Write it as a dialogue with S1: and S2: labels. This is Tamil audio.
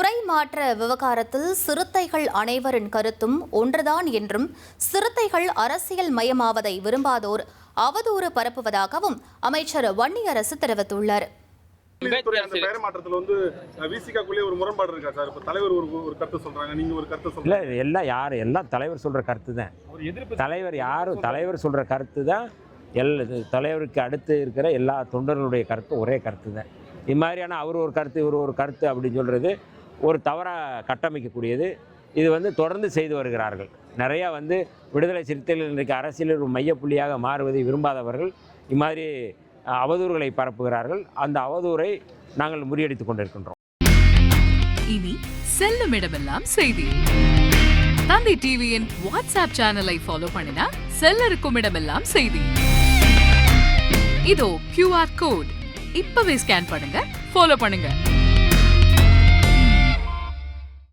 S1: துறை மாற்ற விவகாரத்தில் சிறுத்தைகள் அனைவரின் கருத்தும் ஒன்றுதான் என்றும் சிறுத்தைகள் அரசியல் மயமாவதை விரும்பாதோர் அவதூறு பரப்புவதாகவும் அமைச்சர் வன்னியரசு தெரிவித்துள்ளார்.
S2: எல்லாம் தலைவர் சொல்ற கருத்து தான். தலைவர் சொல்ற கருத்து தான். தலைவருக்கு அடுத்து இருக்கிற எல்லா தொண்டர்களுடைய கருத்து ஒரே கருத்து தான். இது மாதிரியான அவர் ஒரு கருத்து இவர் ஒரு கருத்து அப்படின்னு சொல்கிறது ஒரு தவறாக கட்டமைக்கக்கூடியது. இது தொடர்ந்து செய்து வருகிறார்கள். நிறையா விடுதலை சிறுத்தைகள் இன்றைக்கு அரசியலில் ஒரு மையப்புள்ளியாக மாறுவதை விரும்பாதவர்கள் இம்மாதிரி அவதூறுகளை பரப்புகிறார்கள். அந்த அவதூறை நாங்கள் முறியடித்துக் கொண்டிருக்கின்றோம்.
S3: இனி செல்லும் இடமெல்லாம் செய்தி. தந்தி டிவியின் வாட்ஸ்அப் சேனலை ஃபாலோ பண்ணினா செல்லருக்கும் இடமெல்லாம் செய்தி. இதோ QR கோட் இப்பவே ஸ்கேன் பண்ணுங்க, ஃபாலோ பண்ணுங்க.